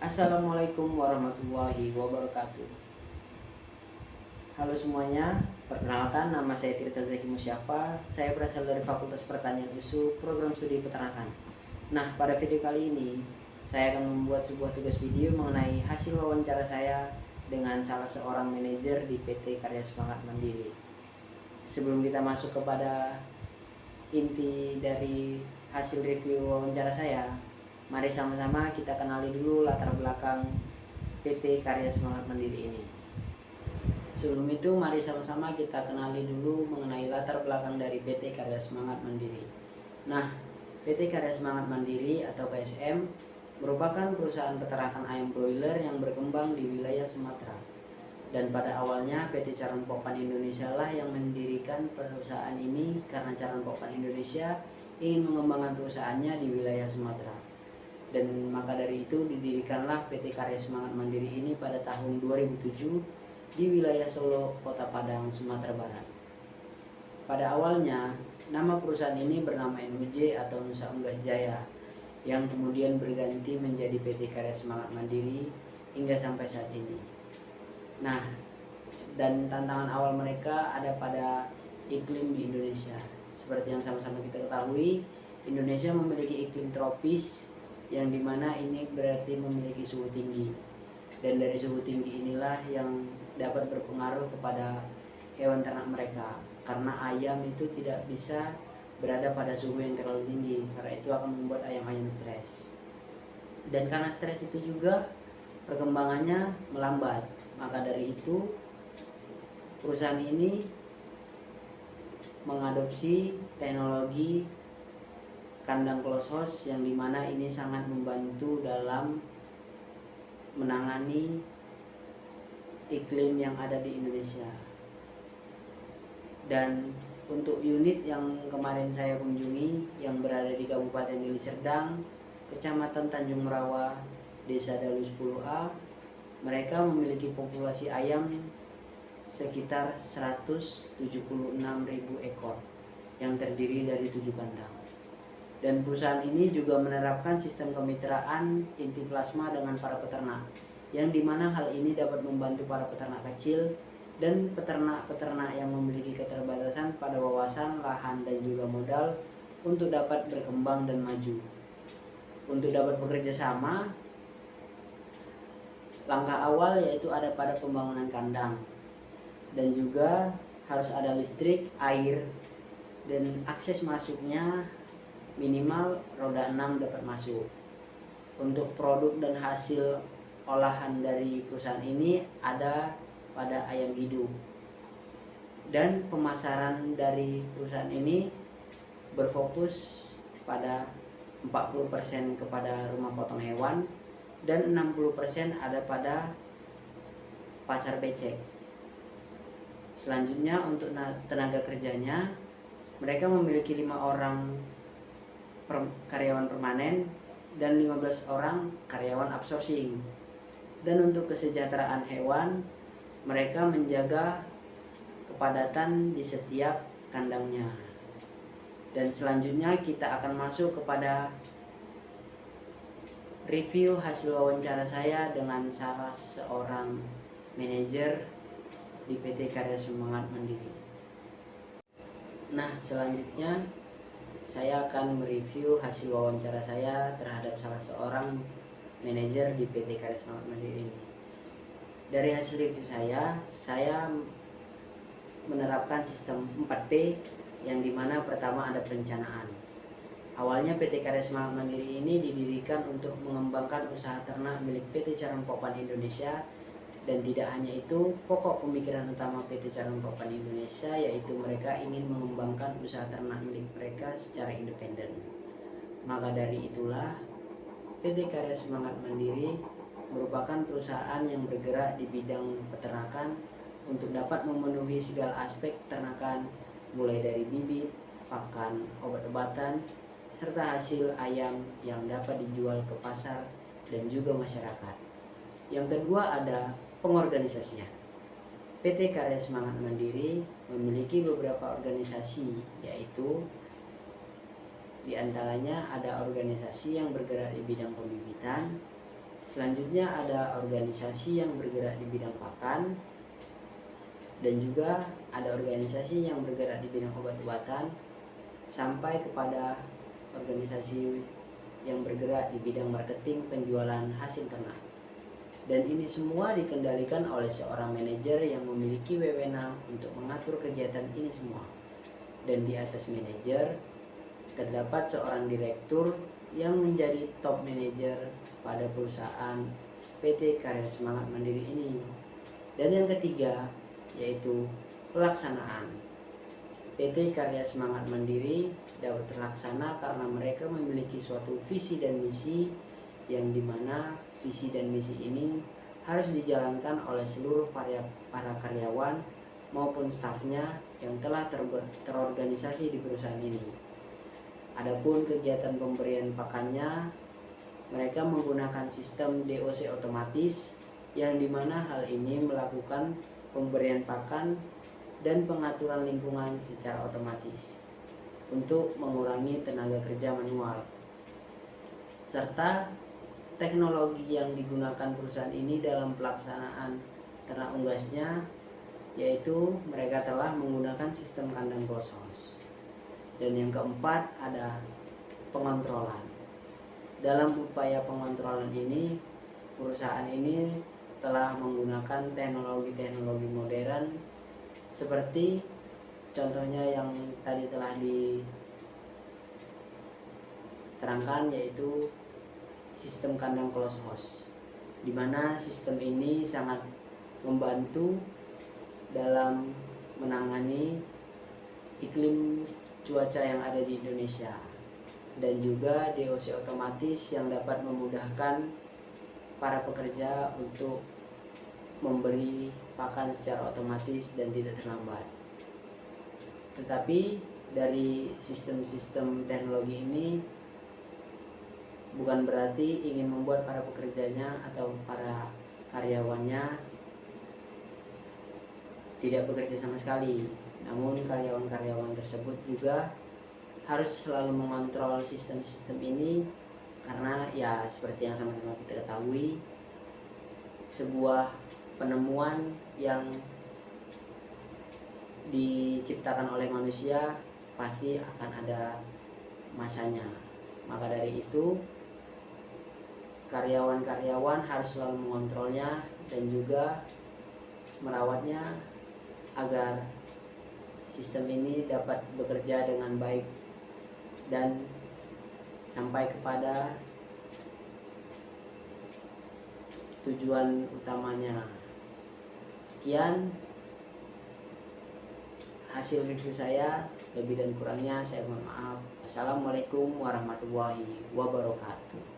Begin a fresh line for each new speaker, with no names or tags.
Assalamualaikum warahmatullahi wabarakatuh. Halo semuanya, perkenalkan nama saya Tirta Zaki Musyafa. Saya berasal dari Fakultas Pertanian USU, Program Studi Peternakan. Nah, pada video kali ini saya akan membuat sebuah tugas video mengenai hasil wawancara saya dengan salah seorang manajer di PT Karya Semangat Mandiri. Sebelum kita masuk kepada inti dari hasil review wawancara saya, mari sama-sama kita kenali dulu latar belakang PT Karya Semangat Mandiri ini. Sebelum itu mari sama-sama kita kenali dulu mengenai latar belakang dari PT Karya Semangat Mandiri. Nah, PT Karya Semangat Mandiri atau KSM merupakan perusahaan peternakan ayam broiler yang berkembang di wilayah Sumatera. Dan pada awalnya PT Caron Popan Indonesia lah yang mendirikan perusahaan ini karena Caron Popan Indonesia ingin mengembangkan perusahaannya di wilayah Sumatera. Dan maka dari itu didirikanlah PT Karya Semangat Mandiri ini pada tahun 2007 di wilayah Solo, Kota Padang, Sumatera Barat. Pada awalnya, nama perusahaan ini bernama NUJ atau Nusa Unggas Jaya, yang kemudian berganti menjadi PT Karya Semangat Mandiri hingga sampai saat ini. Nah, dan tantangan awal mereka ada pada iklim di Indonesia. Seperti yang sama-sama kita ketahui, Indonesia memiliki iklim tropis yang dimana ini berarti memiliki suhu tinggi. Dan dari suhu tinggi inilah yang dapat berpengaruh kepada hewan ternak mereka, karena ayam itu tidak bisa berada pada suhu yang terlalu tinggi, karena itu akan membuat ayam-ayam stres. Dan karena stres itu juga perkembangannya melambat. Maka dari itu perusahaan ini mengadopsi teknologi kandang close house yang dimana ini sangat membantu dalam menangani iklim yang ada di Indonesia. Dan untuk unit yang kemarin saya kunjungi yang berada di Kabupaten Deli Serdang, Kecamatan Tanjung Merawa, Desa Dalu 10A, mereka memiliki populasi ayam sekitar 176.000 ekor yang terdiri dari 7 kandang. Dan perusahaan ini juga menerapkan sistem kemitraan inti plasma dengan para peternak, yang dimana hal ini dapat membantu para peternak kecil dan peternak-peternak yang memiliki keterbatasan pada wawasan, lahan, dan juga modal untuk dapat berkembang dan maju. Untuk dapat bekerja sama, langkah awal yaitu ada pada pembangunan kandang, dan juga harus ada listrik, air, dan akses masuknya minimal roda 6 dapat masuk. Untuk produk dan hasil olahan dari perusahaan ini ada pada ayam hidup. Dan pemasaran dari perusahaan ini berfokus pada 40% kepada rumah potong hewan dan 60% ada pada pasar becek. Selanjutnya untuk tenaga kerjanya, mereka memiliki 5 orang karyawan permanen dan 15 orang karyawan outsourcing. Dan untuk kesejahteraan hewan, mereka menjaga kepadatan di setiap kandangnya. Dan selanjutnya kita akan masuk kepada review hasil wawancara saya dengan salah seorang manajer di PT Karya Semangat Mandiri. Nah, selanjutnya saya akan mereview hasil wawancara saya terhadap salah seorang manajer di PT Karya Semangat Mandiri ini. Dari hasil review saya menerapkan sistem 4P, yang dimana pertama ada perencanaan. Awalnya PT Karya Semangat Mandiri ini didirikan untuk mengembangkan usaha ternak milik PT Caron Popan Indonesia. Dan tidak hanya itu, pokok pemikiran utama PT Caron Popan Indonesia yaitu mereka ingin mengembangkan usaha ternak milik mereka secara independen. Maka dari itulah PT Karya Semangat Mandiri merupakan perusahaan yang bergerak di bidang peternakan untuk dapat memenuhi segala aspek peternakan, mulai dari bibit, pakan, obat-obatan, serta hasil ayam yang dapat dijual ke pasar dan juga masyarakat. Yang kedua ada pengorganisasian. PT Karya Semangat Mandiri memiliki beberapa organisasi, yaitu di antaranya ada organisasi yang bergerak di bidang pembibitan, Selanjutnya ada organisasi yang bergerak di bidang pakan, dan juga ada organisasi yang bergerak di bidang obat-obatan, sampai kepada organisasi yang bergerak di bidang marketing penjualan hasil ternak. Dan ini semua dikendalikan oleh seorang manajer yang memiliki wewenang untuk mengatur kegiatan ini semua. Dan di atas manajer terdapat seorang direktur yang menjadi top manager pada perusahaan PT Karya Semangat Mandiri ini. Dan yang ketiga yaitu pelaksanaan. PT Karya Semangat Mandiri dapat terlaksana karena mereka memiliki suatu visi dan misi, yang dimana visi dan misi ini harus dijalankan oleh seluruh para karyawan maupun stafnya yang telah terorganisasi di perusahaan ini. Adapun kegiatan pemberian pakannya, mereka menggunakan sistem DOC otomatis, yang dimana hal ini melakukan pemberian pakan dan pengaturan lingkungan secara otomatis untuk mengurangi tenaga kerja manual. Serta teknologi yang digunakan perusahaan ini dalam pelaksanaan ternak unggasnya, yaitu mereka telah menggunakan sistem kandang closed house. Dan yang keempat ada pengontrolan. Dalam upaya pengontrolan ini, perusahaan ini telah menggunakan teknologi-teknologi modern seperti contohnya yang tadi telah diterangkan, yaitu sistem kandang closed house, di mana sistem ini sangat membantu dalam menangani iklim cuaca yang ada di Indonesia, dan juga DOC otomatis yang dapat memudahkan para pekerja untuk memberi pakan secara otomatis dan tidak terlambat. Tetapi dari sistem-sistem teknologi ini bukan berarti ingin membuat para pekerjanya atau para karyawannya tidak bekerja sama sekali. Namun karyawan-karyawan tersebut juga harus selalu mengontrol sistem-sistem ini, karena ya seperti yang sama-sama kita ketahui, sebuah penemuan yang diciptakan oleh manusia pasti akan ada masanya. Maka dari itu karyawan-karyawan harus selalu mengontrolnya dan juga merawatnya agar sistem ini dapat bekerja dengan baik dan sampai kepada tujuan utamanya. Sekian hasil review saya, lebih dan kurangnya saya mohon maaf. Assalamualaikum warahmatullahi wabarakatuh.